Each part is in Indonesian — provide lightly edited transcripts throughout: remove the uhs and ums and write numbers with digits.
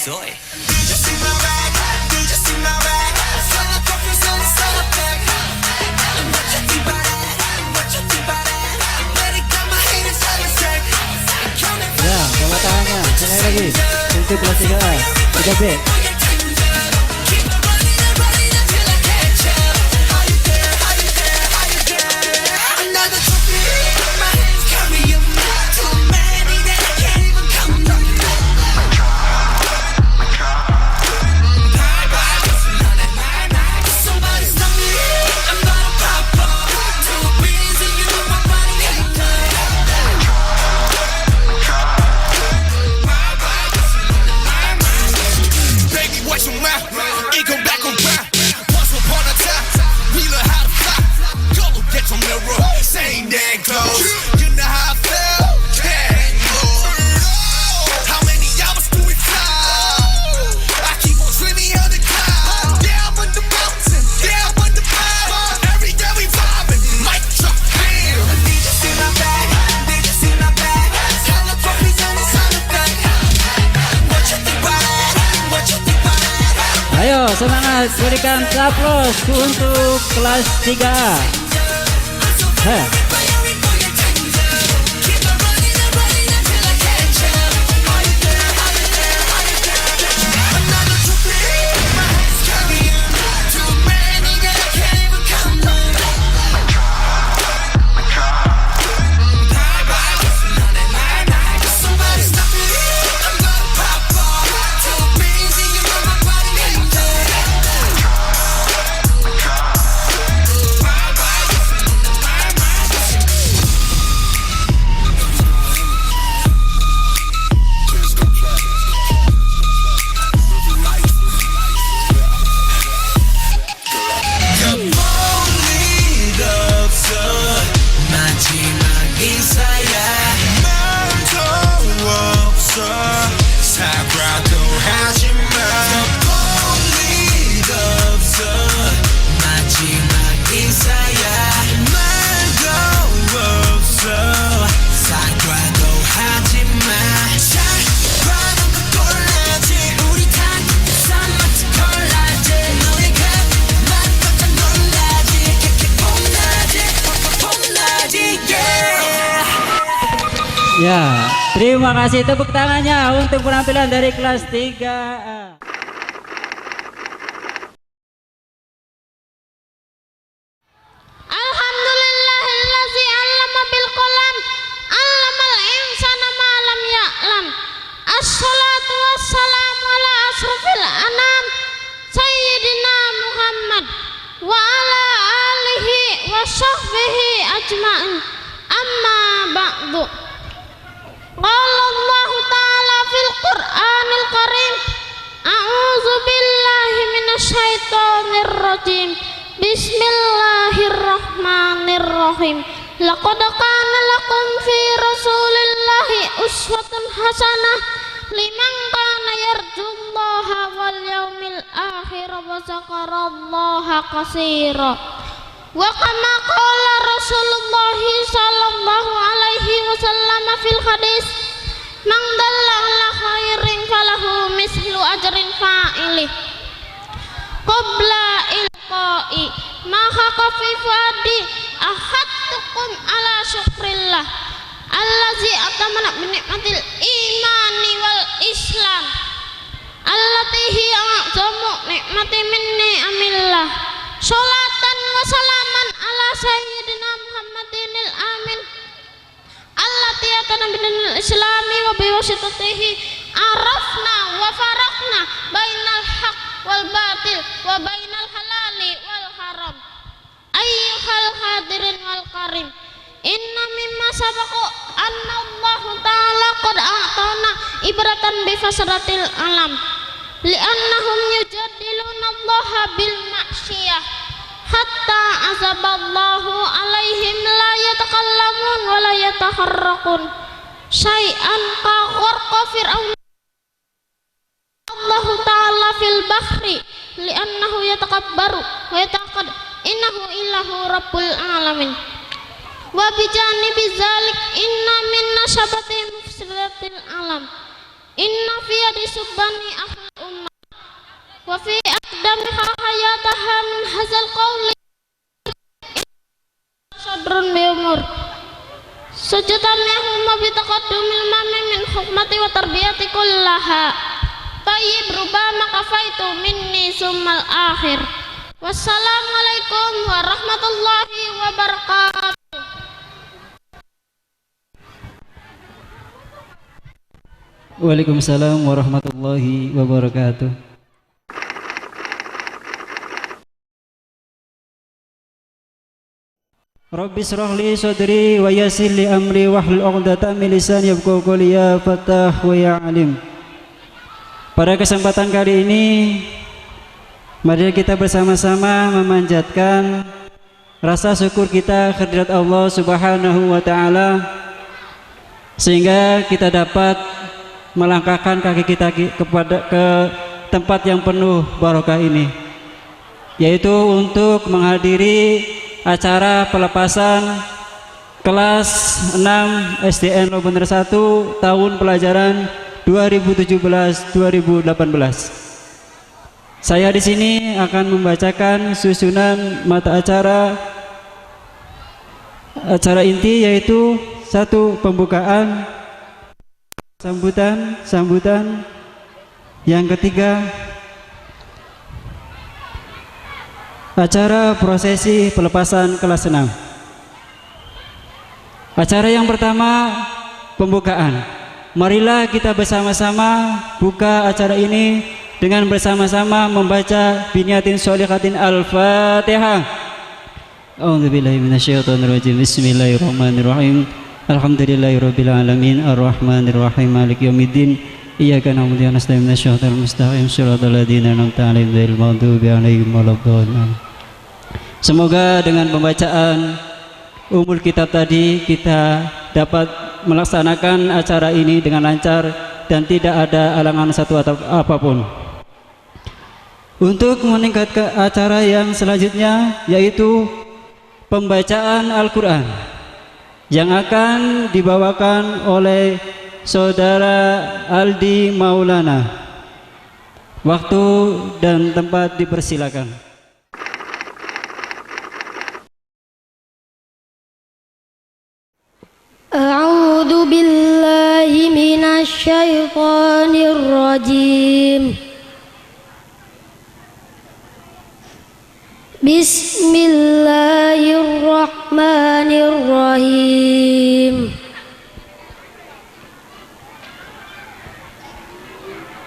toy. Ya, bawa tangannya, sekali lagi untuk kelas 3A, 3B. Ayo semangat, berikan aplaus untuk kelas 3A. Ya, terima kasih, tepuk tangannya untuk penampilan dari kelas 3A. Alhamdulillahillazi 'allama bil qalam 'allamal insana ma lam ya'lam. Assalatu wassalamu ala asrofil anam sayyidina Muhammad wa ala alihi wa sahbihi ajma'in. Amma ba'du. Qala Allah Ta'ala fil Qur'anil Karim, a'udzu billahi minasyaitonir rajim. Bismillahirrahmanirrahim. Laqad kana lakum fi Rasulillahi uswatun hasanah liman kana yarjullaha wal yawmil akhir wa dzakarallaha katsira. Wa kama qala Rasulullah sallallahu alaihi wasallam fil hadis, man dalla ala khairin falahu mislu ajrin fa'ilih qabla ilqa'i ma khaqafi fadi ahadtukum ala syukrillah allazi atamana bi ni'matil imani wal islam allati hiya a'zamu ni'mati minni amillah. Sholatan wa salaman ala sayyidina Muhammadinil amin allati atana binil islami wa biwasitatihi arafna wa farakna bainal haq wal batil wa bainal halali wal haram. Ayyuhal hadirin wal karim, inna mimma sabaqo anna Allah Ta'ala qad a'tana ibratan bifasratil alam li'annahum yujadiluna Allah bil ma'siyah hatta azaballahu alaihim la yatakallamun wa la yataharrakun syai'an ka gharqa fir'aun Allah Ta'ala fil bahri li'annahu yatakabbaru wa yatakad innahu illahu rabbul alamin. Wa bijanibi zalik inna minna syabati mufsidatil alam inna fi yadi subbani akhul ummah wa fi aqdamiha hayataha min hazal qawli sadrun bi umur sujudan yahumma bi taqaddumil mami min hukmati wa tarbiyati kullaha tayyib rubama kafaitu minni summal akhir. Wassalamualaikum warahmatullahi wabarakatuh. Waalaikumsalam warahmatullahi wabarakatuh. Rabbi shrah li sadri wa yassir li amri wahlul 'uqdatam min lisani yafqahu qawli ya Fattah wa ya Alim. Pada kesempatan kali ini mari kita bersama-sama memanjatkan rasa syukur kita kehadirat Allah Subhanahu wa taala sehingga kita dapat melangkahkan kaki kita ke tempat yang penuh barokah ini, yaitu untuk menghadiri acara pelepasan kelas 6 SDN Lobener 1 tahun pelajaran 2017-2018. Saya di sini akan membacakan susunan mata acara inti, yaitu 1. Pembukaan, sambutan. Yang ketiga, acara prosesi pelepasan kelas 6. Acara yang pertama, pembukaan. Marilah kita bersama-sama buka acara ini dengan bersama-sama membaca biniatin sholihatin al-fatihah. A'udzubillahi minasyaitonirrajim. Bismillahirrahmanirrahim. Alhamdulillahirabbil alamin arrahmanirrahim maliki yaumiddin iyyaka na'budu wa nasta'inu ihdinas mustaqim shiratal ladzina an'amta 'alaihim ghairil maghdubi 'alaihim waladdallin. Semoga dengan pembacaan umul kitab tadi kita dapat melaksanakan acara ini dengan lancar dan tidak ada halangan satu atau apapun. Untuk meningkat ke acara yang selanjutnya, yaitu pembacaan Al-Quran yang akan dibawakan oleh Saudara Aldi Maulana. Waktu dan tempat dipersilakan. A'udzu billahi minasy syaithanir rajim. Bismillahirrahmanirrahim.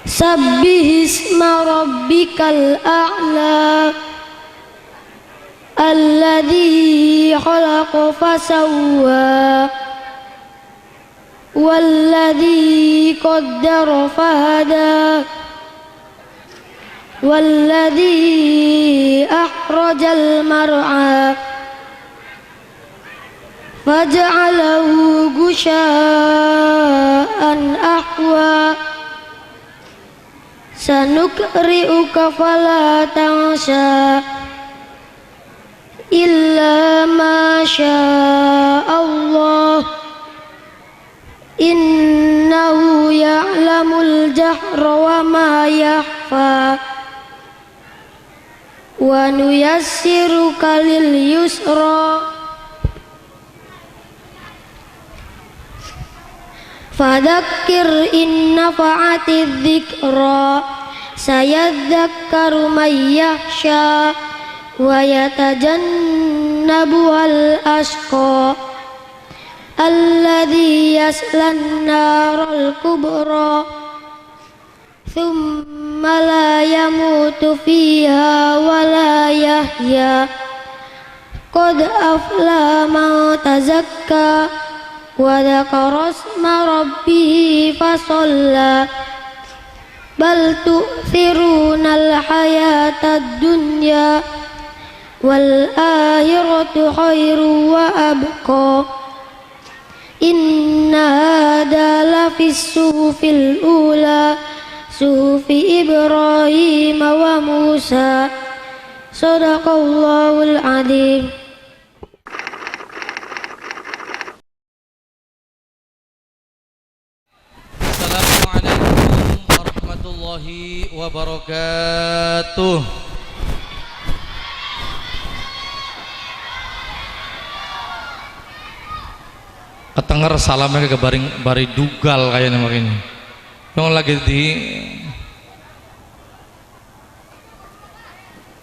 Sabbihisma rabbikal a'la alladzi khalaqa fasawwa walladzi qaddara fahada walladzi akhrajal mar'a faj'alahu gusya'an ahwa sanukri'uka fala tansha illa ma syaa Allah innahu ya'lamul jahra wa ma yakhfa wa nuyassiruka lil yusra fadzakkir in nafa'atiz dzikra sayadzakkaru may yakhsha wa yatajannabuhal ashqa alladzi yaslan naral kubra thumma la yamutu fiha wa la yahya qad aflaha man tazakka wa dzakara isma rabbih fasalla bal tu'thirunal hayatad dunya wal akhiratu khairu wa abqa inna hadza lafis suhufil ula suhufi Ibrahim wa Musa. Shadaqallahul adzim. Assalamualaikum warahmatullahi wabarakatuh. Ketenger salamnya ke bari dugal kayaknya makanya. Yang lagi di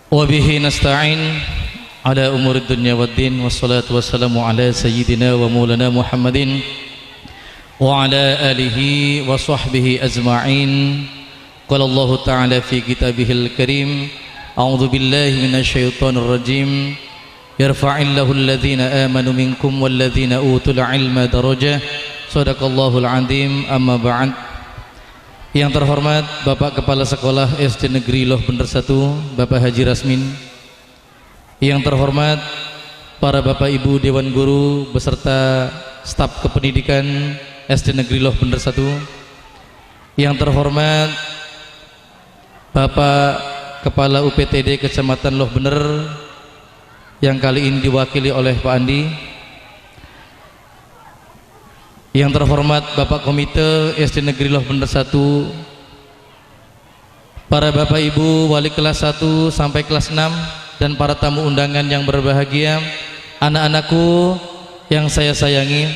wabihi nasta'in ala umurid dunya waddin wassalatu wassalamu ala sayyidina wa maulana Muhammadin wa ala alihi wa sahbihi ajma'in. Qala Allah ta'ala fi kitabihil karim a'udzu billahi minasyaitonir rajim yarfa'illahu alladhina amanu minkum walladhina utul ilma darajah. Shadaqallahul azim. Amma ba'd. Yang terhormat Bapak Kepala Sekolah SD Negeri Loh Bener 1 Bapak Haji Rasmin, yang terhormat para Bapak Ibu Dewan Guru beserta staf kependidikan SD Negeri Loh Bener 1, yang terhormat Bapak Kepala UPTD Kecamatan Loh Bener yang kali ini diwakili oleh Pak Andi, yang terhormat Bapak Komite SD Negeri Loh Bener 1, para Bapak Ibu wali kelas 1 sampai kelas 6, dan para tamu undangan yang berbahagia, anak-anakku yang saya sayangi.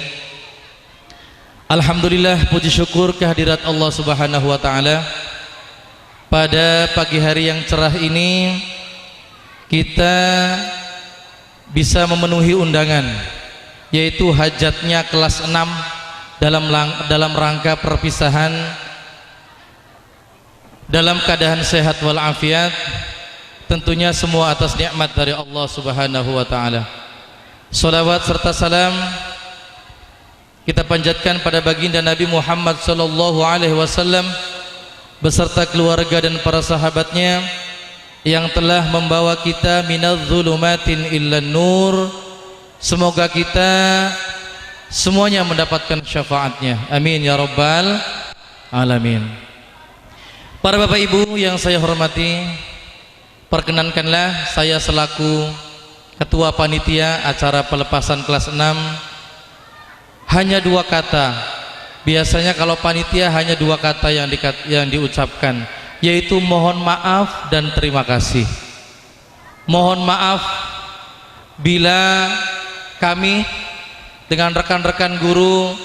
Alhamdulillah, puji syukur kehadirat Allah Subhanahu wa taala. Pada pagi hari yang cerah ini kita bisa memenuhi undangan, yaitu hajatnya kelas 6 dalam rangka perpisahan dalam keadaan sehat walafiat, tentunya semua atas nikmat dari Allah Subhanahu wa taala. Shalawat serta salam kita panjatkan pada baginda Nabi Muhammad sallallahu alaihi wasallam beserta keluarga dan para sahabatnya yang telah membawa kita minadz zulumatin illan nur. Semoga kita semuanya mendapatkan syafaatnya, amin ya rabbal alamin. Para Bapak Ibu yang saya hormati, perkenankanlah saya selaku Ketua Panitia acara pelepasan kelas 6 hanya 2 kata. Biasanya kalau panitia hanya 2 kata yang diucapkan, yaitu mohon maaf dan terima kasih. Mohon maaf bila kami dengan rekan-rekan guru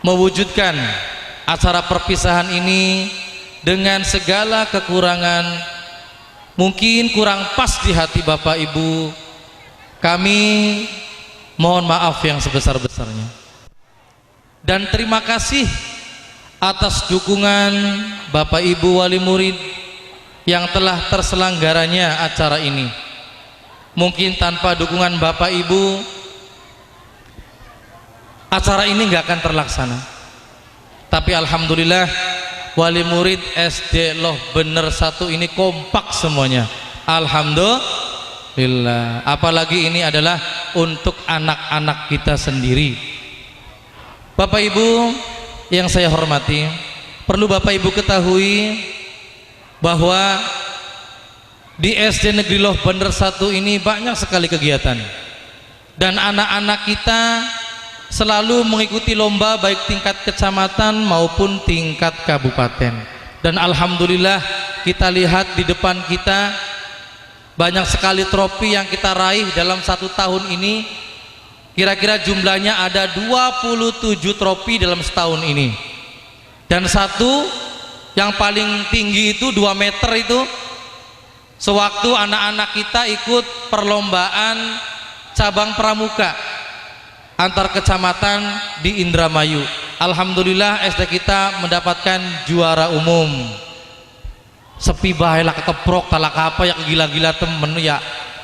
mewujudkan acara perpisahan ini dengan segala kekurangan, mungkin kurang pas di hati Bapak Ibu. Kami mohon maaf yang sebesar-besarnya, dan terima kasih atas dukungan Bapak Ibu wali murid yang telah terselenggaranya acara ini. Mungkin tanpa dukungan Bapak Ibu acara ini nggak akan terlaksana. Tapi alhamdulillah wali murid SD Loh Bener 1 ini kompak semuanya. Alhamdulillah. Apalagi ini adalah untuk anak-anak kita sendiri. Bapak Ibu yang saya hormati, perlu Bapak Ibu ketahui bahwa di SD Negeri Loh Bener 1 ini banyak sekali kegiatan, dan anak-anak kita selalu mengikuti lomba baik tingkat kecamatan maupun tingkat kabupaten. Dan alhamdulillah kita lihat di depan kita banyak sekali trofi yang kita raih dalam 1 tahun ini. Kira-kira jumlahnya ada 27 trofi dalam setahun ini. Dan satu yang paling tinggi itu 2 meter itu sewaktu anak-anak kita ikut perlombaan cabang pramuka antar kecamatan di Indramayu. Alhamdulillah SD kita mendapatkan juara umum. Sepi bae lah kekeprok talak apa ya, gila-gila temen ya.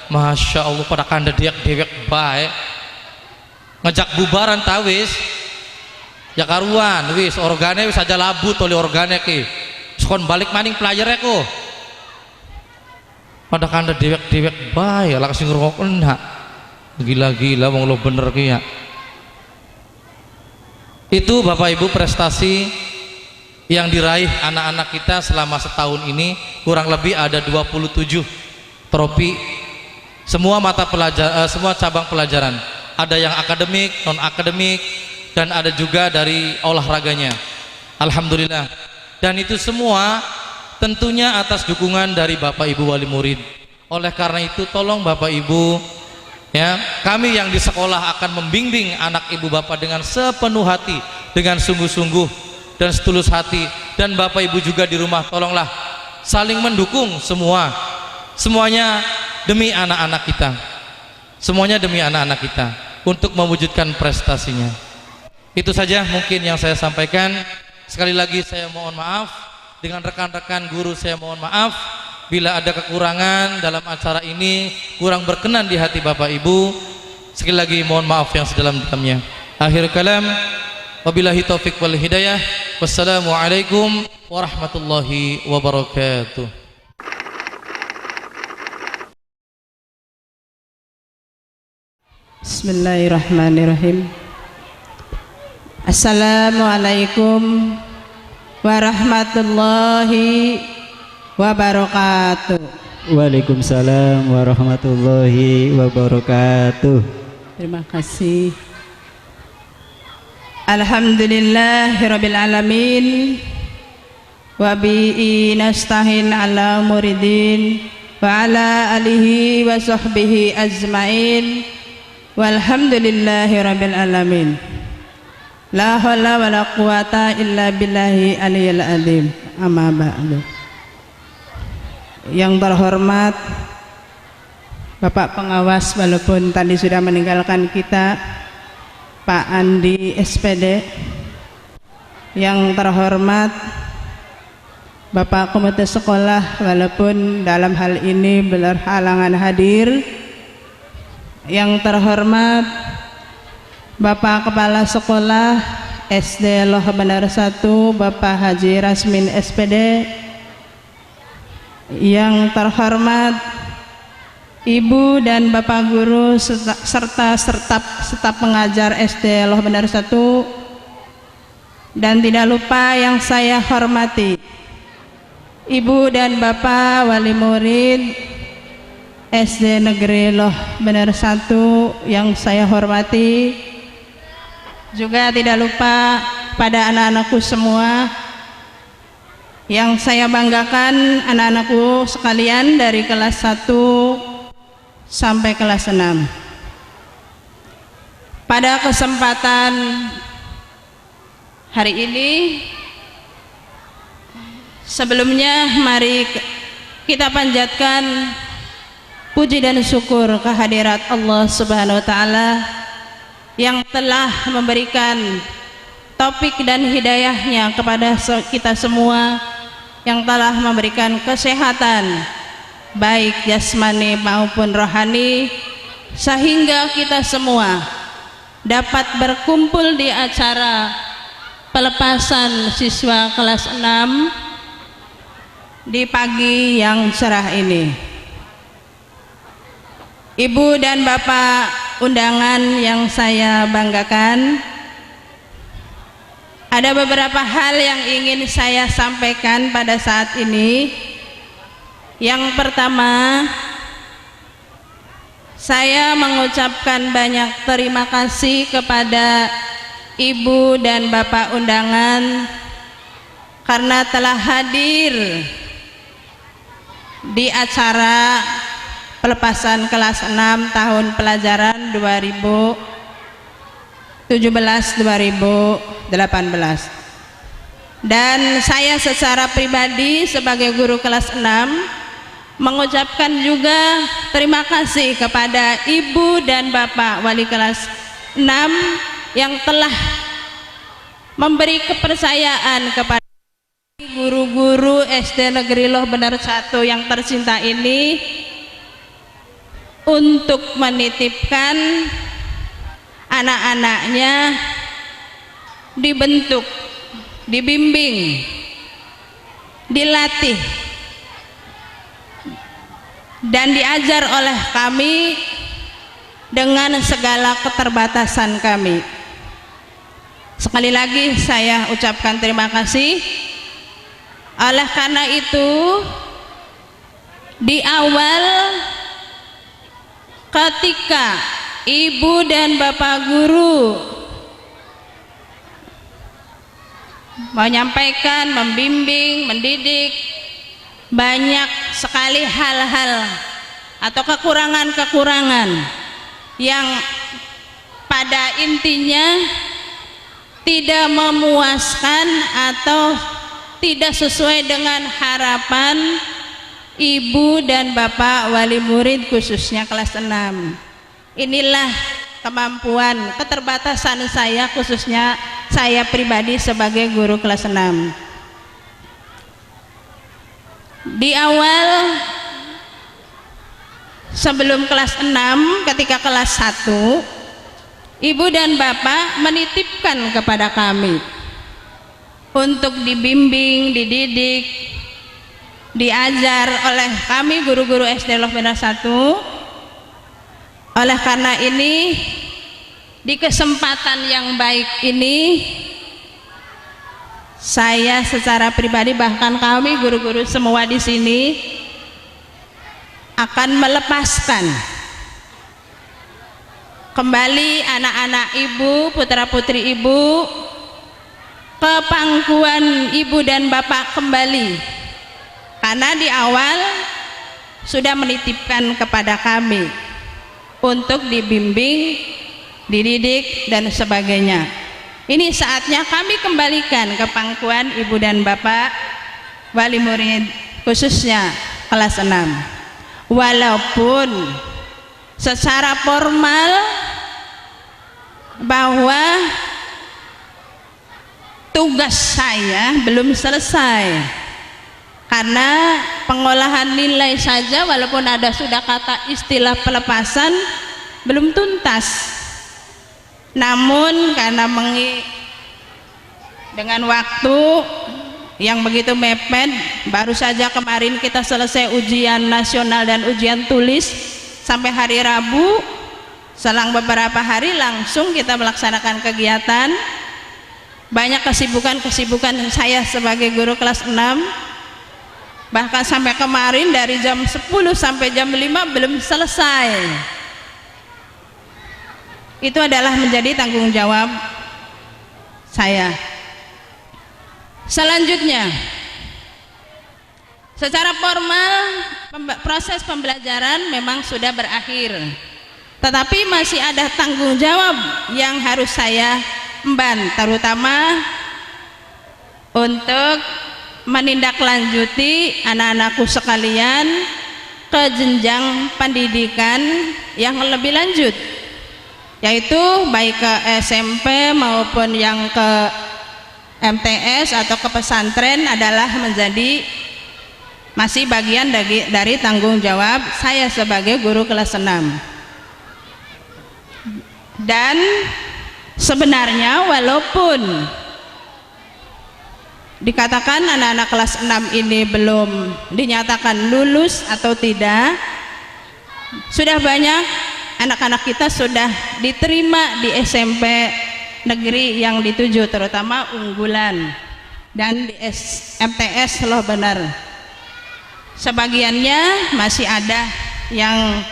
Masya Allah pada kanda dewek bae. Ngejak bubaran tawis ya karuan wis organe wis aja labu toli organe ki. Sekon balik maning pelajarnya ko. Pada kanda dewek bae lah kasih ngerokok enak. Gila-gila wong lo bener ki ya. Itu Bapak Ibu prestasi yang diraih anak-anak kita selama setahun ini. Kurang lebih ada 27 trofi, semua mata pelajaran, semua cabang pelajaran. Ada yang akademik, non akademik, dan ada juga dari olahraganya. Alhamdulillah. dan itu semua tentunya atas dukungan dari Bapak Ibu wali murid. Oleh karena itu tolong Bapak Ibu, ya, kami yang di sekolah akan membimbing anak ibu bapak dengan sepenuh hati, dengan sungguh-sungguh dan setulus hati. Dan Bapak Ibu juga di rumah tolonglah saling mendukung semua. Semuanya demi anak-anak kita. Semuanya demi anak-anak kita untuk mewujudkan prestasinya. Itu saja mungkin yang saya sampaikan. Sekali lagi saya mohon maaf, dengan rekan-rekan guru saya mohon maaf bila ada kekurangan dalam acara ini, kurang berkenan di hati Bapak Ibu. Sekali lagi mohon maaf yang sedalam-dalamnya. Akhir kalam, wabillahi taufik wal hidayah. Wassalamualaikum warahmatullahi wabarakatuh. Bismillahirrahmanirrahim. Assalamualaikum warahmatullahi wabarakatuh. Waalaikumsalam warahmatullahi wabarakatuh. Terima kasih. Alhamdulillahirabbil alamin. Wa bihi nasta'in ala muridin wa ala alihi wa sahbihi ajmain. Walhamdulillahirabbil alamin. La haula wala quwata illa billahi aliyil azim. Amma ba'du. Yang terhormat Bapak Pengawas, walaupun tadi sudah meninggalkan kita, Pak Andi SPD. Yang terhormat Bapak Komite Sekolah, walaupun dalam hal ini berhalangan hadir. Yang terhormat Bapak Kepala Sekolah SD Loh Benar 1, Bapak Haji Rasmin SPD. Yang terhormat Ibu dan Bapak Guru serta staf pengajar SD Loh Benar 1, dan tidak lupa yang saya hormati Ibu dan Bapak wali murid SD Negeri Loh Benar 1 yang saya hormati. Juga tidak lupa pada anak-anakku semua yang saya banggakan, anak-anakku sekalian dari kelas 1 sampai kelas 6. Pada kesempatan hari ini, sebelumnya mari kita panjatkan puji dan syukur kehadirat Allah Subhanahu wa Ta'ala yang telah memberikan taufik dan hidayahnya kepada kita semua, yang telah memberikan kesehatan baik jasmani maupun rohani, sehingga kita semua dapat berkumpul di acara pelepasan siswa kelas 6 di pagi yang cerah ini. Ibu dan Bapak undangan yang saya banggakan, ada beberapa hal yang ingin saya sampaikan pada saat ini. Yang pertama, saya mengucapkan banyak terima kasih kepada Ibu dan Bapak undangan karena telah hadir di acara pelepasan kelas 6 tahun pelajaran 2017-2018. Dan saya secara pribadi sebagai guru kelas 6 mengucapkan juga terima kasih kepada Ibu dan Bapak wali kelas 6 yang telah memberi kepercayaan kepada guru-guru SD Negeri Loh Benar 1 yang tercinta ini untuk menitipkan anak-anaknya dibentuk, dibimbing, dilatih, dan diajar oleh kami dengan segala keterbatasan kami. Sekali lagi saya ucapkan terima kasih. Oleh karena itu, di awal ketika Ibu dan Bapak guru menyampaikan, membimbing, mendidik banyak sekali hal-hal atau kekurangan-kekurangan yang pada intinya tidak memuaskan atau tidak sesuai dengan harapan ibu dan bapak wali murid khususnya kelas 6. Inilah kemampuan, keterbatasan saya, khususnya saya pribadi sebagai guru kelas 6. Di awal sebelum kelas 6, ketika kelas 1, ibu dan bapak menitipkan kepada kami untuk dibimbing, dididik, diajar oleh kami guru-guru SD Loh Benar 1. Oleh karena ini, di kesempatan yang baik ini, saya secara pribadi, bahkan kami guru-guru semua di sini akan melepaskan kembali anak-anak ibu, putra-putri ibu ke pangkuan ibu dan bapak kembali, karena di awal sudah menitipkan kepada kami untuk dibimbing, dididik dan sebagainya. Ini saatnya kami kembalikan ke pangkuan ibu dan bapak wali murid khususnya kelas 6. Walaupun secara formal bahwa tugas saya belum selesai, karena pengolahan nilai saja walaupun ada sudah kata istilah pelepasan belum tuntas. Namun karena dengan waktu yang begitu mepet, baru saja kemarin kita selesai ujian nasional dan ujian tulis sampai hari Rabu, selang beberapa hari langsung kita melaksanakan kegiatan. Banyak kesibukan saya sebagai guru kelas 6, bahkan sampai kemarin dari jam 10 sampai jam 5 belum selesai. Itu adalah menjadi tanggung jawab saya. Selanjutnya, secara formal proses pembelajaran memang sudah berakhir, tetapi masih ada tanggung jawab yang harus saya emban, terutama untuk menindaklanjuti anak-anakku sekalian ke jenjang pendidikan yang lebih lanjut, yaitu baik ke SMP maupun yang ke MTS atau ke pesantren adalah menjadi masih bagian dari tanggung jawab saya sebagai guru kelas 6. Dan sebenarnya walaupun dikatakan anak-anak kelas 6 ini belum dinyatakan lulus atau tidak, sudah banyak anak-anak kita sudah diterima di SMP negeri yang dituju, terutama unggulan, dan di MTS Loh Benar. Sebagiannya masih ada yang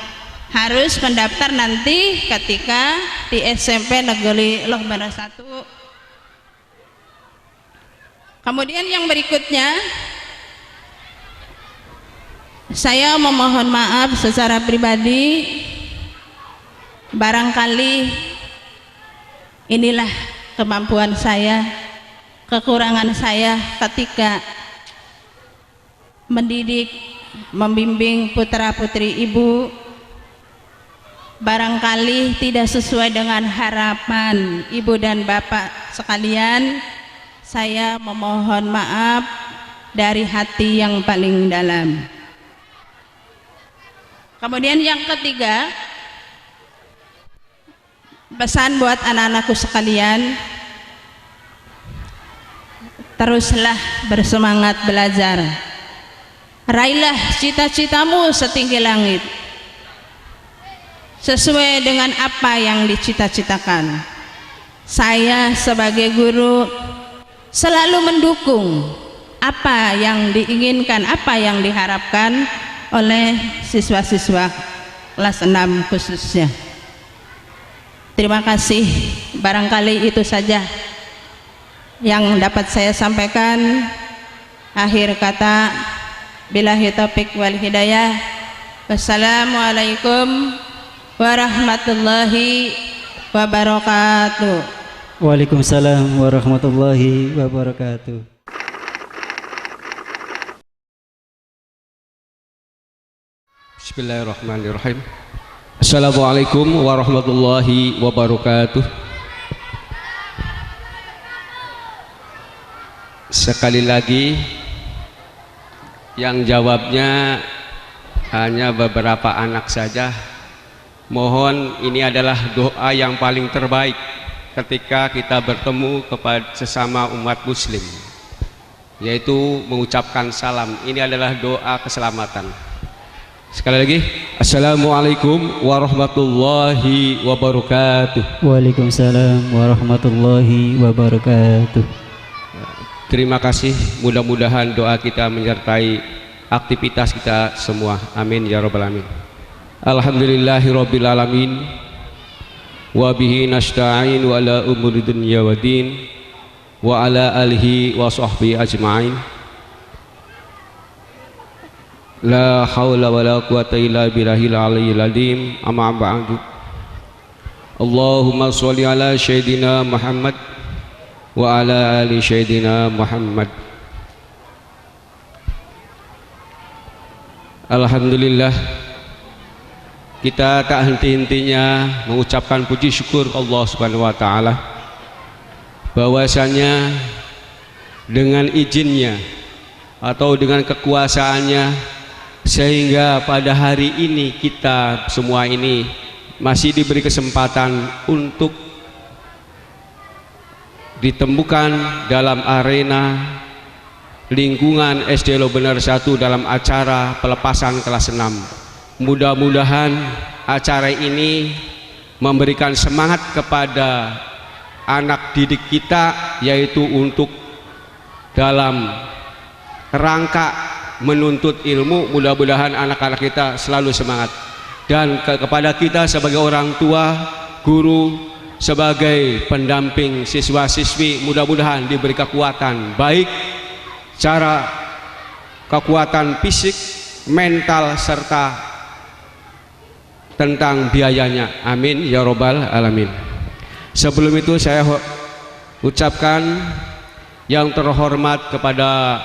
harus mendaftar nanti ketika di SMP Negeri Loh Benar 1. Kemudian yang berikutnya, saya memohon maaf secara pribadi, barangkali inilah kemampuan saya, kekurangan saya ketika mendidik, membimbing putra-putri ibu, barangkali tidak sesuai dengan harapan ibu dan bapak sekalian. Saya memohon maaf dari hati yang paling dalam. Kemudian yang ketiga, pesan buat anak-anakku sekalian, teruslah bersemangat belajar, raihlah cita-citamu setinggi langit sesuai dengan apa yang dicita-citakan. Saya sebagai guru selalu mendukung apa yang diinginkan, apa yang diharapkan oleh siswa-siswa kelas 6 khususnya. Terima kasih, barangkali itu saja yang dapat saya sampaikan. Akhir kata, billahi taufiq wal hidayah. Wassalamualaikum warahmatullahi wabarakatuh. Waalaikumsalam warahmatullahi wabarakatuh. Bismillahirrahmanirrahim. Assalamualaikum warahmatullahi wabarakatuh. Sekali lagi yang jawabnya hanya beberapa anak saja. Mohon ini adalah doa yang paling terbaik ketika kita bertemu kepada sesama umat muslim, yaitu mengucapkan salam. Ini adalah doa keselamatan. Sekali lagi, assalamualaikum warahmatullahi wabarakatuh. Waalaikumsalam warahmatullahi wabarakatuh. Terima kasih, mudah-mudahan doa kita menyertai aktivitas kita semua. Amin ya rabbal alamin. Alhamdulillahirabbil alamin. Wa bihi nasta'in wa ala umuri dunya waddin wa ala alihi wa sahbihi ajma'in. La haula wa la quwata illa billahil aliyyil azim. Amma ba'du. Allahumma sholli ala sayyidina Muhammad wa ala ali sayyidina Muhammad. Alhamdulillah, kita tak henti-hentinya mengucapkan puji syukur Allah Subhanahu wa taala bahwasanya dengan izinnya atau dengan kekuasaannya sehingga pada hari ini kita semua ini masih diberi kesempatan untuk ditemukan dalam arena lingkungan SD Lobener 1 dalam acara pelepasan kelas 6. Mudah-mudahan acara ini memberikan semangat kepada anak didik kita, yaitu untuk dalam rangka menuntut ilmu. Mudah-mudahan anak-anak kita selalu semangat, dan kepada kita sebagai orang tua, guru, sebagai pendamping siswa-siswi, mudah-mudahan diberi kekuatan baik cara kekuatan fisik, mental, serta tentang biayanya. Amin ya robbal alamin. Sebelum itu saya ucapkan yang terhormat kepada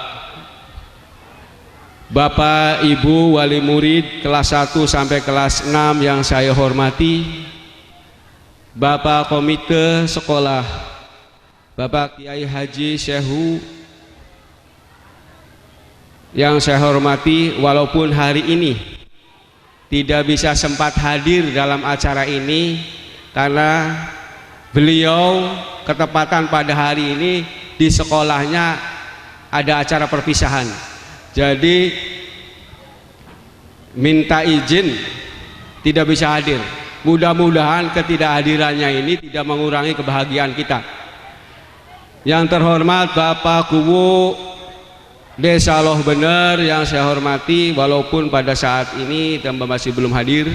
Bapak Ibu wali murid kelas 1 sampai kelas 6 yang saya hormati, Bapak Komite Sekolah, Bapak Kiai Haji Syekhu yang saya hormati, walaupun hari ini tidak bisa sempat hadir dalam acara ini karena beliau ketepatan pada hari ini di sekolahnya ada acara perpisahan, jadi minta izin tidak bisa hadir. Mudah-mudahan ketidakhadirannya ini tidak mengurangi kebahagiaan kita. Yang terhormat Bapak Kuwu Desa Lobener yang saya hormati, walaupun pada saat ini tambah masih belum hadir.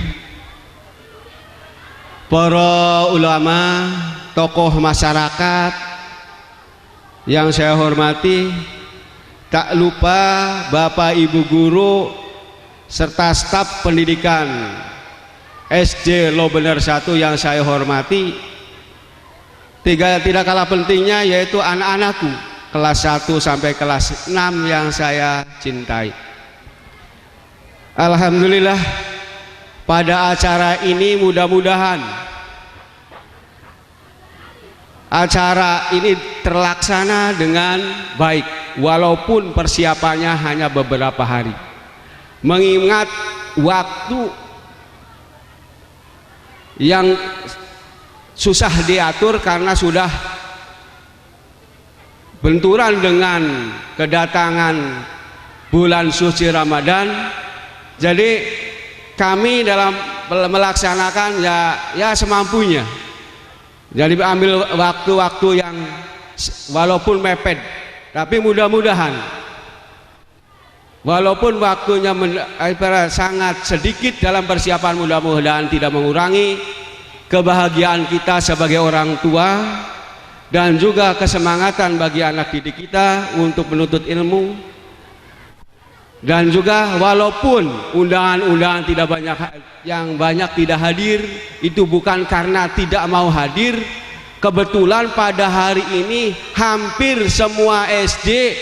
Para ulama, tokoh masyarakat yang saya hormati, tak lupa Bapak Ibu guru serta staf pendidikan SD Lobener 1 yang saya hormati. Tidak kalah pentingnya yaitu anak-anakku kelas 1 sampai kelas 6 yang saya cintai. Alhamdulillah, pada acara ini mudah-mudahan acara ini terlaksana dengan baik, walaupun persiapannya hanya beberapa hari, mengingat waktu yang susah diatur karena sudah benturan dengan kedatangan bulan suci Ramadan. Jadi kami dalam melaksanakan ya semampunya, jadi ambil waktu-waktu yang walaupun mepet, tapi mudah-mudahan walaupun waktunya sangat sedikit dalam persiapan, mudah-mudahan tidak mengurangi kebahagiaan kita sebagai orang tua dan juga kesemangatan bagi anak didik kita untuk menuntut ilmu. Dan juga walaupun undangan-undangan tidak banyak, yang banyak tidak hadir, itu bukan karena tidak mau hadir. Kebetulan pada hari ini hampir semua SD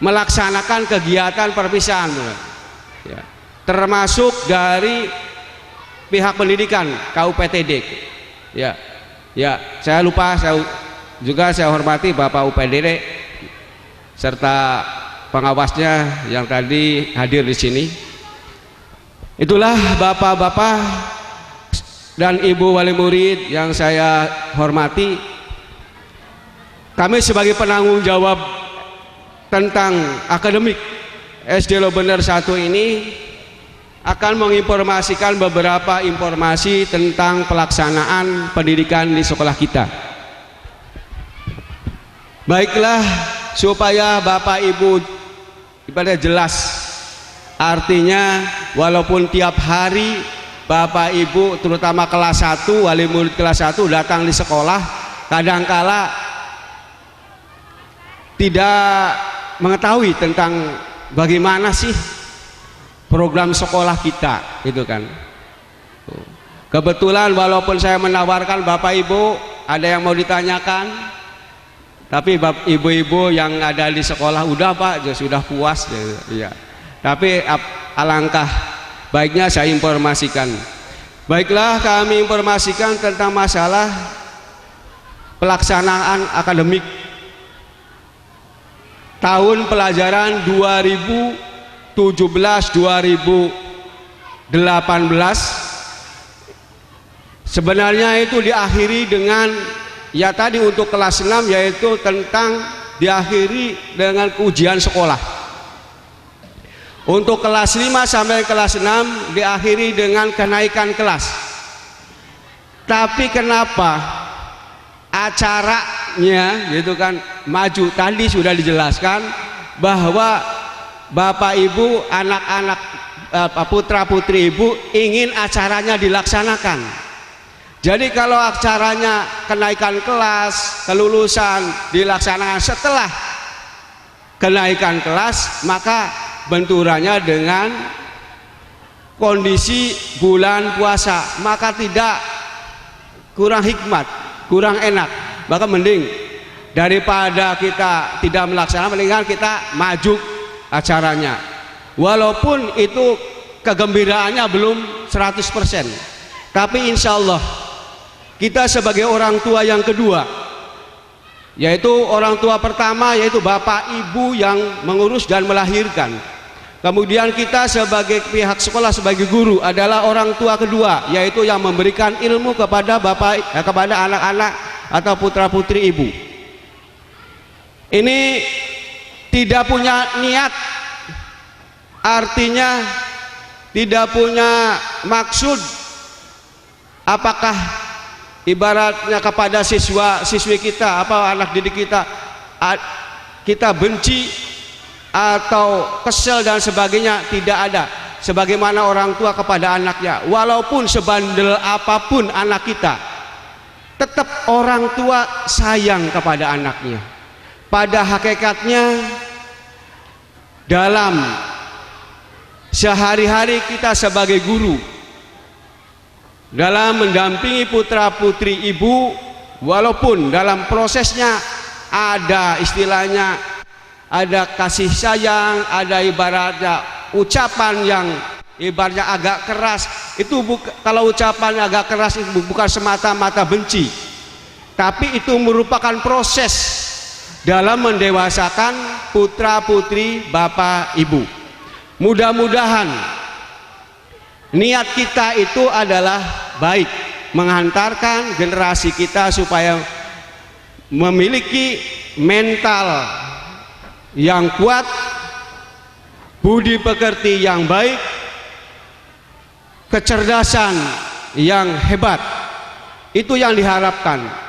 melaksanakan kegiatan perpisahan, ya, termasuk dari pihak pendidikan KUPTD. Ya, saya lupa, saya hormati Bapak UPDD serta pengawasnya yang tadi hadir di sini. Itulah bapak-bapak dan ibu wali murid yang saya hormati. Kami sebagai penanggung jawab tentang akademik SD Lobener 1 ini akan menginformasikan beberapa informasi tentang pelaksanaan pendidikan di sekolah kita. Baiklah, supaya Bapak Ibu ibadah jelas, artinya walaupun tiap hari Bapak Ibu terutama kelas 1, wali murid kelas 1 datang di sekolah, kadangkala tidak mengetahui tentang bagaimana sih program sekolah kita, itu kan. Kebetulan walaupun saya menawarkan Bapak Ibu ada yang mau ditanyakan, tapi ibu-ibu yang ada di sekolah udah Pak, sudah puas ya. Tapi alangkah baiknya saya informasikan. Baiklah, kami informasikan tentang masalah pelaksanaan akademik tahun pelajaran 2017-2018. Sebenarnya itu diakhiri dengan, ya tadi untuk kelas 6 yaitu tentang diakhiri dengan ujian sekolah. Untuk kelas 5 sampai kelas 6 diakhiri dengan kenaikan kelas. Tapi kenapa acaranya gitu kan maju? Tadi sudah dijelaskan bahwa Bapak Ibu, anak-anak putra putri Ibu ingin acaranya dilaksanakan. Jadi kalau acaranya kenaikan kelas, kelulusan dilaksanakan setelah kenaikan kelas, maka benturannya dengan kondisi bulan puasa, maka tidak, kurang hikmat, kurang enak. Maka mending daripada kita tidak melaksanakan, mendingan kita maju acaranya, walaupun itu kegembiraannya belum 100%. Tapi insya Allah kita sebagai orang tua yang kedua, yaitu orang tua pertama yaitu Bapak Ibu yang mengurus dan melahirkan, kemudian kita sebagai pihak sekolah sebagai guru adalah orang tua kedua, yaitu yang memberikan ilmu kepada kepada anak-anak atau putra putri Ibu. Ini tidak punya niat, artinya tidak punya maksud, apakah ibaratnya kepada siswi kita, apa anak didik kita benci atau kesel dan sebagainya, tidak ada. Sebagaimana orang tua kepada anaknya, walaupun sebandel apapun anak kita, tetap orang tua sayang kepada anaknya. Pada hakikatnya dalam sehari-hari kita sebagai guru dalam mendampingi putra putri Ibu, walaupun dalam prosesnya ada istilahnya, ada kasih sayang, ada ibaratnya ucapan yang ibaratnya agak keras, itu kalau ucapan agak keras itu bukan semata-mata benci, tapi itu merupakan proses dalam mendewasakan putra putri Bapak Ibu. Mudah-mudahan niat kita itu adalah baik, menghantarkan generasi kita supaya memiliki mental yang kuat, budi pekerti yang baik, kecerdasan yang hebat. Itu yang diharapkan.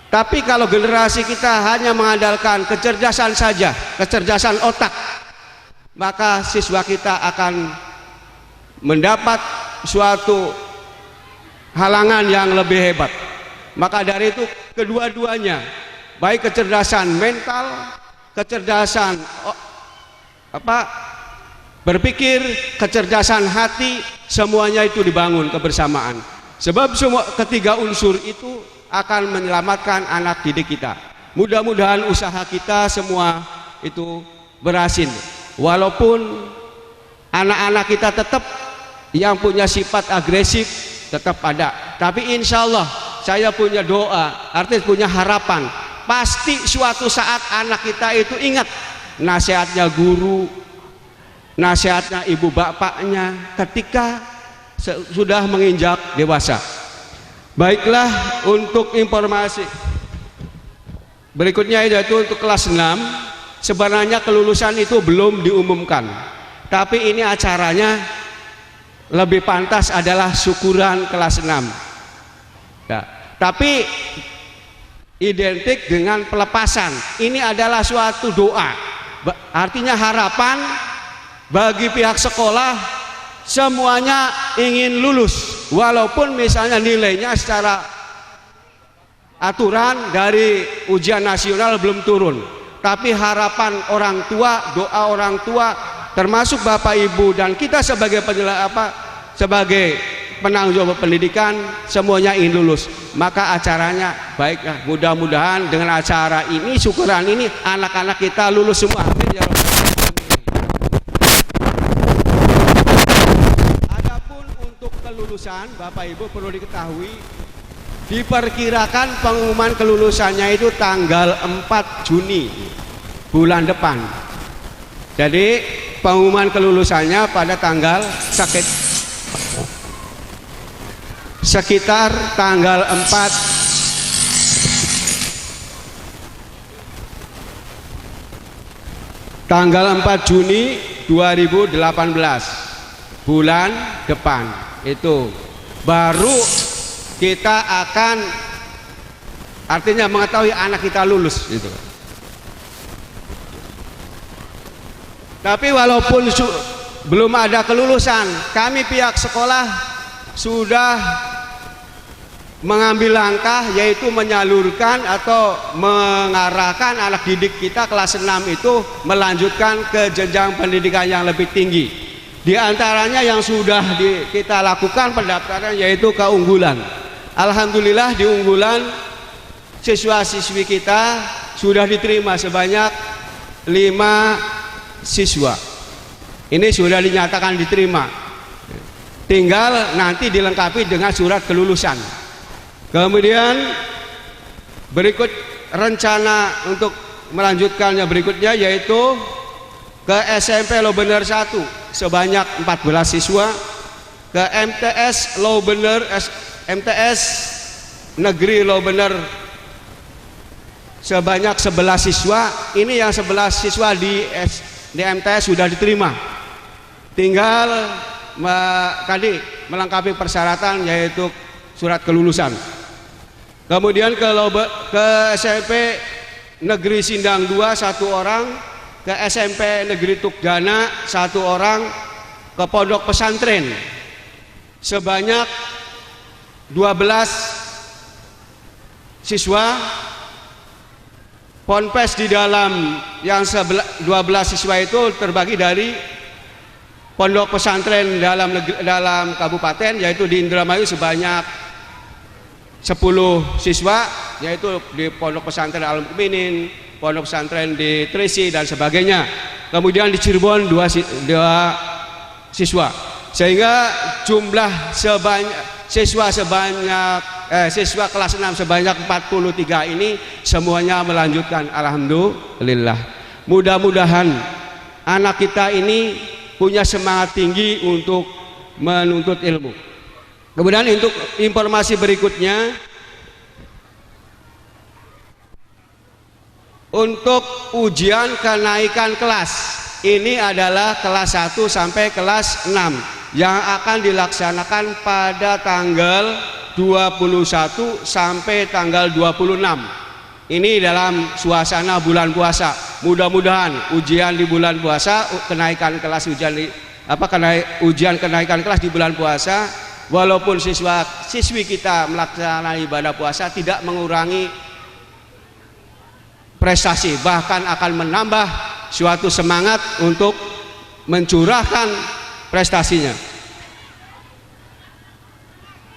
Tapi kalau generasi kita hanya mengandalkan kecerdasan saja, kecerdasan otak, maka siswa kita akan mendapat suatu halangan yang lebih hebat. Maka dari itu kedua-duanya, baik kecerdasan mental, kecerdasan berpikir, kecerdasan hati, semuanya itu dibangun kebersamaan. Sebab semua ketiga unsur itu akan menyelamatkan anak didik kita. Mudah-mudahan usaha kita semua itu berhasil. Walaupun anak-anak kita tetap yang punya sifat agresif tetap ada, tapi insya Allah saya punya doa, artinya punya harapan, pasti suatu saat anak kita itu ingat nasihatnya guru, nasihatnya ibu bapaknya ketika sudah menginjak dewasa. Baiklah, untuk informasi berikutnya yaitu untuk kelas 6, sebenarnya kelulusan itu belum diumumkan, tapi ini acaranya lebih pantas adalah syukuran kelas 6 ya. Tapi identik dengan pelepasan, ini adalah suatu doa, artinya harapan bagi pihak sekolah, semuanya ingin lulus walaupun misalnya nilainya secara aturan dari ujian nasional belum turun, tapi harapan orang tua, doa orang tua, termasuk Bapak Ibu dan kita sebagai sebagai penanggung jawab pendidikan, semuanya ingin lulus. Maka acaranya baiklah, mudah-mudahan dengan acara ini, syukuran ini, anak-anak kita lulus semua. Amin ya Rabbal alamin. Adapun untuk kelulusan, Bapak Ibu perlu diketahui, diperkirakan pengumuman kelulusannya itu tanggal 4 Juni bulan depan. Jadi pengumuman kelulusannya pada tanggal sekitar tanggal 4 Juni 2018 bulan depan itu baru kita akan artinya mengetahui anak kita lulus gitu. Tapi walaupun belum ada kelulusan, kami pihak sekolah sudah mengambil langkah, yaitu menyalurkan atau mengarahkan anak didik kita kelas 6 itu melanjutkan ke jenjang pendidikan yang lebih tinggi. Di antaranya yang sudah kita lakukan pendaftaran yaitu keunggulan. Alhamdulillah di unggulan siswa-siswi kita sudah diterima sebanyak 5 siswa. Ini sudah dinyatakan diterima, tinggal nanti dilengkapi dengan surat kelulusan. Kemudian berikut rencana untuk melanjutkannya berikutnya yaitu ke SMP Lobener 1 sebanyak 14 siswa, ke MTS MTS Negeri Lobener sebanyak 11 siswa. Ini yang 11 siswa di MTS sudah diterima, tinggal tadi melengkapi persyaratan yaitu surat kelulusan. Kemudian ke SMP Negeri Sindang 2 1 orang, ke SMP Negeri Tukgana 1 orang, ke pondok pesantren sebanyak 12 siswa. Ponpes di dalam yang 12 siswa itu terbagi dari pondok pesantren dalam kabupaten, yaitu di Indramayu sebanyak 10 siswa, yaitu di pondok pesantren Al-Mukminin, pondok pesantren di Tresi dan sebagainya. Kemudian di Cirebon 2 siswa, sehingga jumlah siswa kelas 6 sebanyak 43 ini semuanya melanjutkan. Alhamdulillah. Mudah-mudahan anak kita ini punya semangat tinggi untuk menuntut ilmu. Kemudian untuk informasi berikutnya, untuk ujian kenaikan kelas, ini adalah kelas 1 sampai kelas 6 yang akan dilaksanakan pada tanggal 21 sampai tanggal 26. Ini dalam suasana bulan puasa. Mudah-mudahan ujian di bulan puasa, kenaikan kelas ujian kenaikan kelas di bulan puasa, walaupun siswi kita melaksanakan ibadah puasa tidak mengurangi prestasi, bahkan akan menambah suatu semangat untuk mencurahkan prestasinya.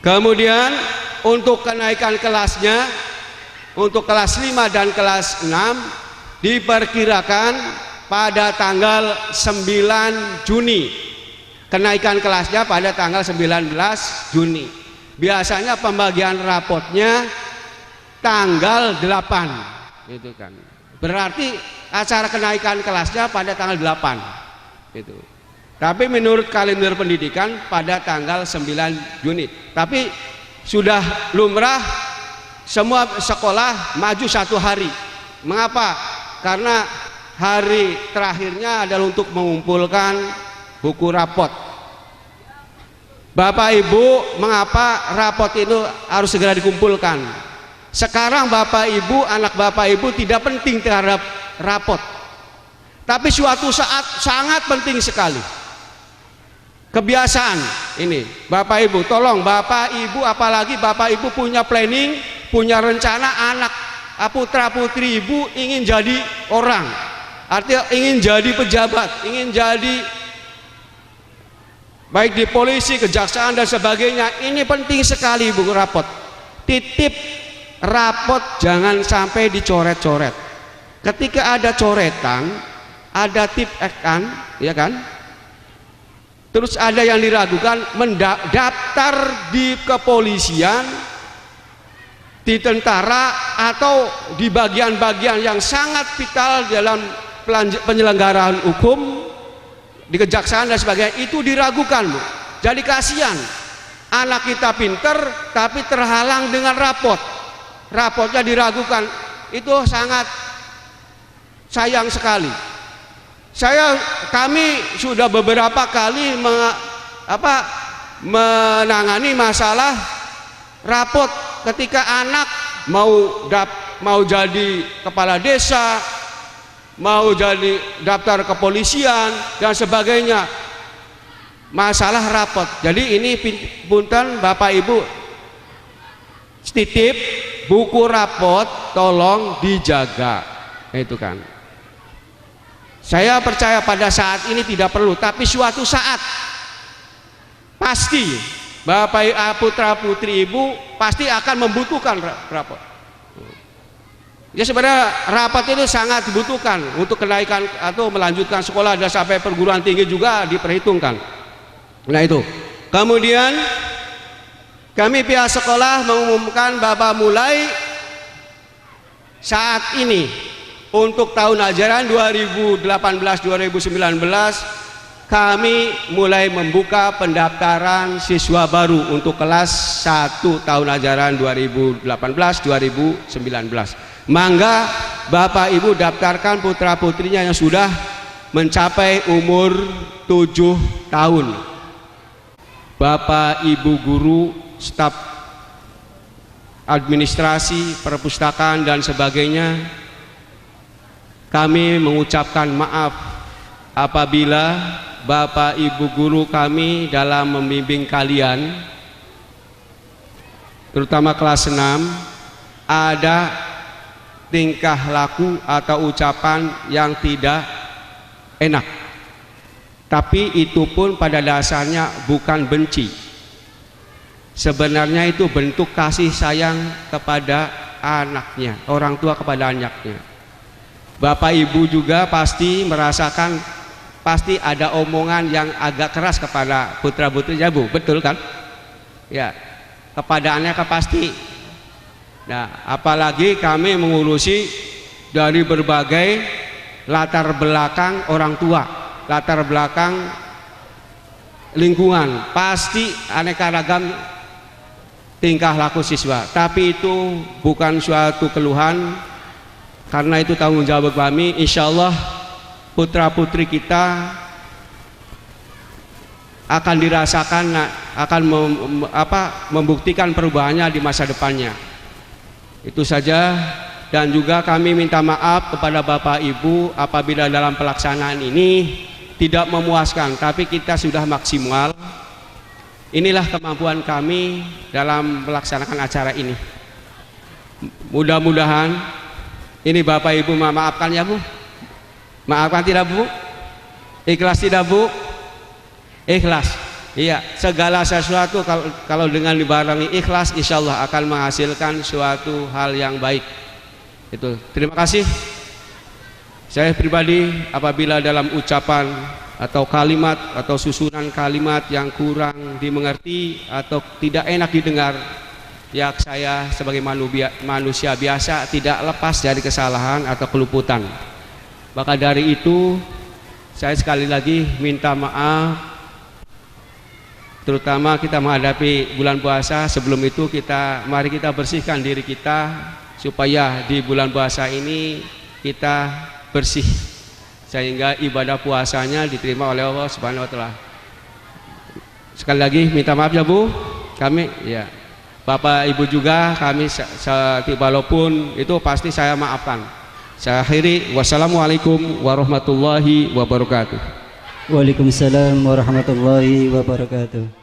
Kemudian untuk kenaikan kelasnya, untuk kelas 5 dan kelas 6 diperkirakan pada tanggal 9 Juni. Kenaikan kelasnya pada tanggal 19 Juni. Biasanya pembagian rapotnya tanggal 8 gitu kan. Berarti acara kenaikan kelasnya pada tanggal 8 gitu. Tapi menurut kalender pendidikan pada tanggal 9 Juni. Tapi sudah lumrah semua sekolah maju 1 hari. Mengapa? Karena hari terakhirnya adalah untuk mengumpulkan buku rapot. Bapak Ibu, mengapa rapot itu harus segera dikumpulkan? Sekarang Bapak Ibu, anak Bapak Ibu tidak penting terhadap rapot, tapi suatu saat sangat penting sekali. Kebiasaan ini, Bapak Ibu, tolong Bapak Ibu, apalagi Bapak Ibu punya planning, punya rencana anak putra putri Ibu ingin jadi orang, artinya ingin jadi pejabat, ingin jadi baik di polisi, kejaksaan dan sebagainya. Ini penting sekali buku rapot. Titip rapot jangan sampai dicoret-coret. Ketika ada coretan, ada tipekan, ya kan? Terus ada yang diragukan, mendaftar di kepolisian, di tentara, atau di bagian-bagian yang sangat vital dalam penyelenggaraan hukum, di kejaksaan dan sebagainya, itu diragukan, Bu. Jadi kasihan, anak kita pinter tapi terhalang dengan rapot. Rapotnya diragukan, itu sangat sayang sekali. Kami sudah beberapa kali menangani masalah rapot ketika anak mau jadi kepala desa, mau jadi daftar kepolisian dan sebagainya. Masalah rapot. Jadi ini punten Bapak Ibu, titip buku rapot tolong dijaga. Itu kan. Saya percaya pada saat ini tidak perlu, tapi suatu saat pasti Bapak putra putri Ibu pasti akan membutuhkan rapot. Ya sebenarnya rapat itu sangat dibutuhkan untuk kenaikan atau melanjutkan sekolah dan sampai perguruan tinggi juga diperhitungkan. Nah itu. Kemudian kami pihak sekolah mengumumkan bahwa mulai saat ini untuk tahun ajaran 2018-2019 kami mulai membuka pendaftaran siswa baru untuk kelas 1 tahun ajaran 2018-2019. Mangga Bapak Ibu daftarkan putra putrinya yang sudah mencapai umur 7 tahun. Bapak Ibu guru, staf administrasi, perpustakaan dan sebagainya, kami mengucapkan maaf apabila Bapak Ibu guru kami dalam membimbing kalian, terutama kelas 6, ada tingkah laku atau ucapan yang tidak enak. Tapi itu pun pada dasarnya bukan benci. Sebenarnya itu bentuk kasih sayang kepada anaknya, orang tua kepada anaknya. Bapak Ibu juga pasti merasakan, pasti ada omongan yang agak keras kepada putra putrinya, Bu, betul kan? Ya, kepada anak pasti. Nah, apalagi kami mengurusi dari berbagai latar belakang orang tua, latar belakang lingkungan, pasti aneka ragam tingkah laku siswa. Tapi itu bukan suatu keluhan, karena itu tanggung jawab kami. Insya Allah putra putri kita akan dirasakan, akan membuktikan perubahannya di masa depannya. Itu saja. Dan juga kami minta maaf kepada Bapak Ibu apabila dalam pelaksanaan ini tidak memuaskan, tapi kita sudah maksimal. Inilah kemampuan kami dalam melaksanakan acara ini. Mudah-mudahan Ini Bapak Ibu maafkan ya Bu? Maafkan tidak Bu? Ikhlas tidak Bu? Ikhlas. Iya, segala sesuatu kalau dengan dibarengi ikhlas, insya Allah akan menghasilkan suatu hal yang baik. Itu. Terima kasih. Saya pribadi apabila dalam ucapan atau kalimat atau susunan kalimat yang kurang dimengerti atau tidak enak didengar, ya saya sebagai manusia biasa tidak lepas dari kesalahan atau keluputan. Maka dari itu saya sekali lagi minta maaf. Terutama kita menghadapi bulan puasa, sebelum itu mari kita bersihkan diri kita supaya di bulan puasa ini kita bersih sehingga ibadah puasanya diterima oleh Allah Subhanahu wa taala. Sekali lagi minta maaf ya Bu, kami ya Bapak Ibu juga kami walaupun itu pasti saya maafkan. Saya akhiri, wassalamualaikum warahmatullahi wabarakatuh. Waalaikumsalam warahmatullahi wabarakatuh.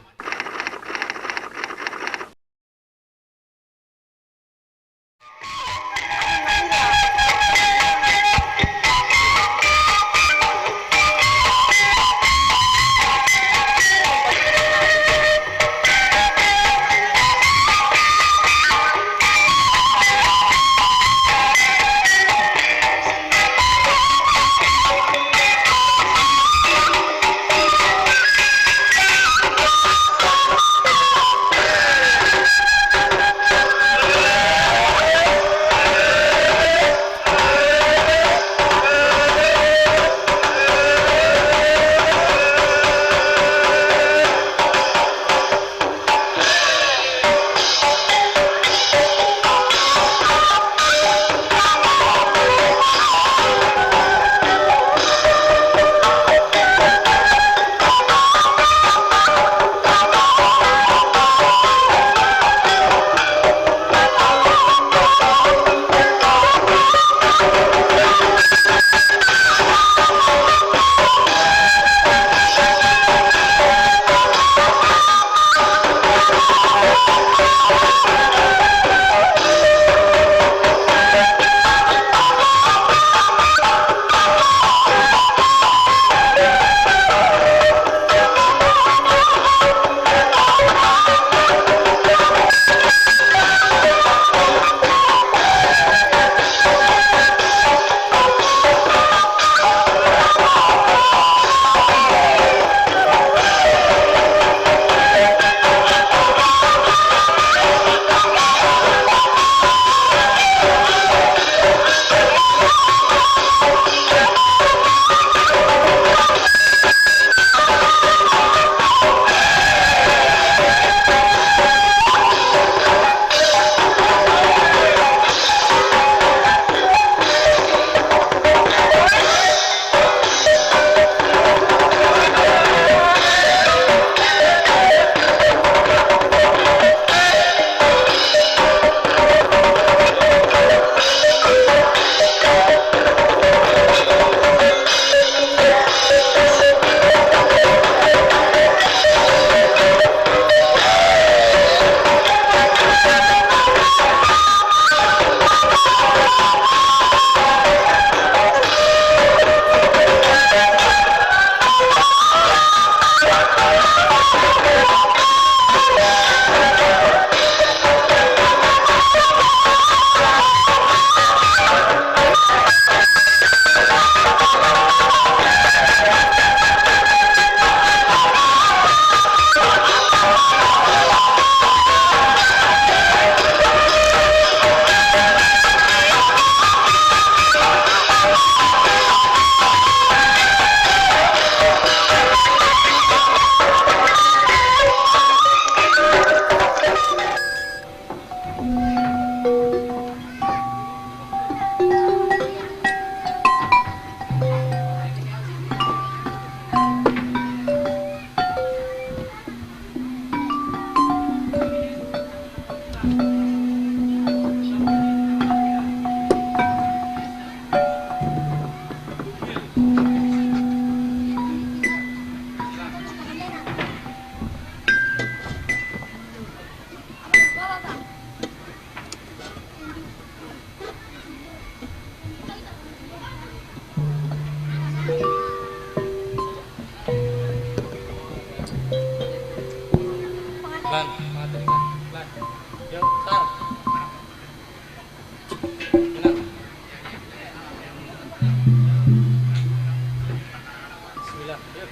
Lan, Lan. Yuk, Sar. Benar. Bismillah. Yuk.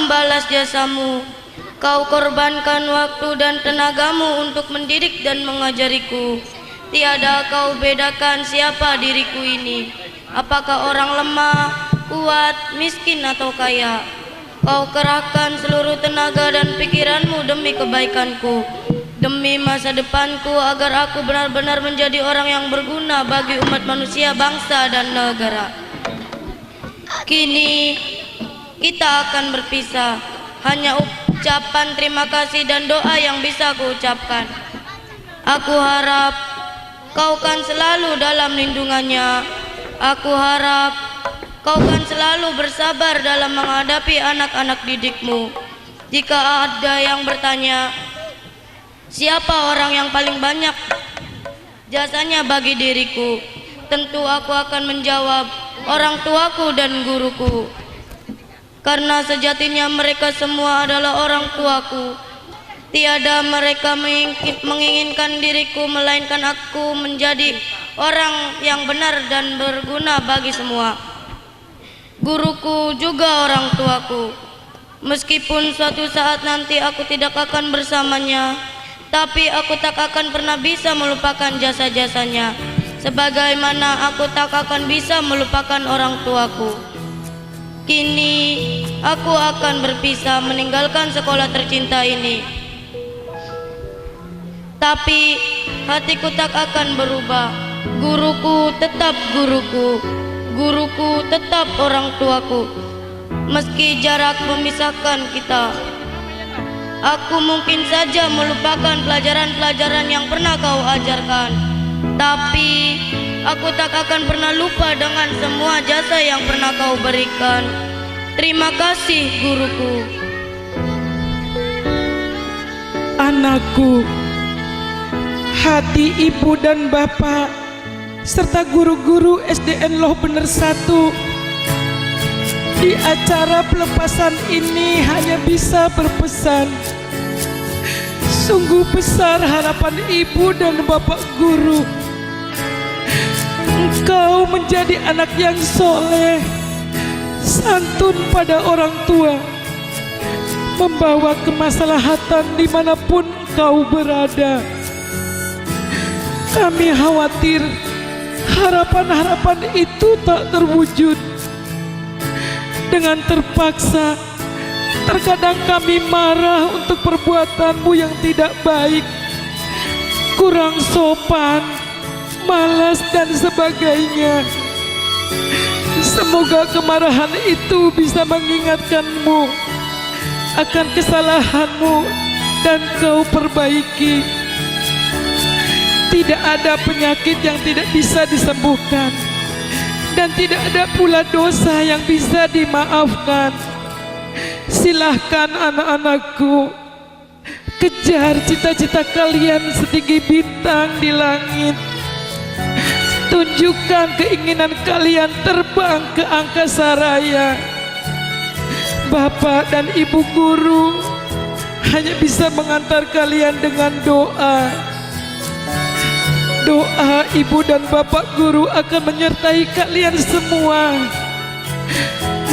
membalas jasamu. Kau korbankan waktu dan tenagamu untuk mendidik dan mengajariku. Tiada kau bedakan siapa diriku ini, apakah orang lemah, kuat, miskin atau kaya. Kau kerahkan seluruh tenaga dan pikiranmu demi kebaikanku, demi masa depanku, agar aku benar-benar menjadi orang yang berguna bagi umat manusia, bangsa dan negara. Kini kita akan berpisah. Hanya ucapan terima kasih dan doa yang bisa aku ucapkan. Aku harap kau kan selalu dalam lindungannya. Aku harap kau kan selalu bersabar dalam menghadapi anak-anak didikmu. Jika ada yang bertanya, siapa orang yang paling banyak jasanya bagi diriku, tentu aku akan menjawab, orang tuaku dan guruku. Karena sejatinya mereka semua adalah orang tuaku. Tiada mereka menginginkan diriku, melainkan aku menjadi orang yang benar dan berguna bagi semua. Guruku juga orang tuaku. Meskipun suatu saat nanti aku tidak akan bersamanya, tapi aku tak akan pernah bisa melupakan jasa-jasanya, sebagaimana aku tak akan bisa melupakan orang tuaku. Kini aku akan berpisah meninggalkan sekolah tercinta ini. Tapi hatiku tak akan berubah. Guruku tetap guruku. Guruku tetap orang tuaku. Meski jarak memisahkan kita, aku mungkin saja melupakan pelajaran-pelajaran yang pernah kau ajarkan, tapi aku tak akan pernah lupa dengan semua jasa yang pernah kau berikan. Terima kasih guruku. Anakku, hati ibu dan bapak serta guru-guru SDN Loh Bener 1 di acara pelepasan ini hanya bisa berpesan, sungguh besar harapan ibu dan bapak guru. Engkau menjadi anak yang soleh, santun pada orang tua, membawa kemaslahatan dimanapun engkau berada. Kami khawatir harapan-harapan itu tak terwujud. Dengan terpaksa, terkadang kami marah untuk perbuatanmu yang tidak baik, kurang sopan, malas dan sebagainya. Semoga kemarahan itu bisa mengingatkanmu akan kesalahanmu dan kau perbaiki. Tidak ada penyakit yang tidak bisa disembuhkan, dan tidak ada pula dosa yang bisa dimaafkan. Silahkan anak-anakku, kejar cita-cita kalian setinggi bintang di langit. Tunjukkan keinginan kalian terbang ke angkasa raya. Bapak dan ibu guru hanya bisa mengantar kalian dengan doa. Doa ibu dan bapak guru akan menyertai kalian semua.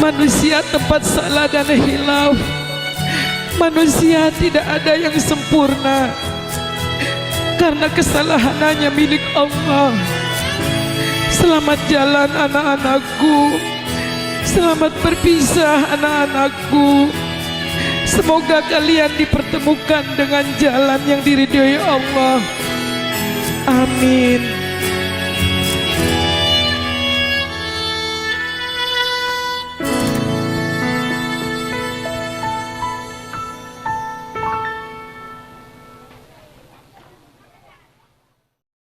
Manusia tempat salah dan hilaf. Manusia tidak ada yang sempurna, karena kesalahan hanya milik Allah. Selamat jalan anak-anakku. Selamat berpisah anak-anakku. Semoga kalian dipertemukan dengan jalan yang diridhoi Allah. Amin.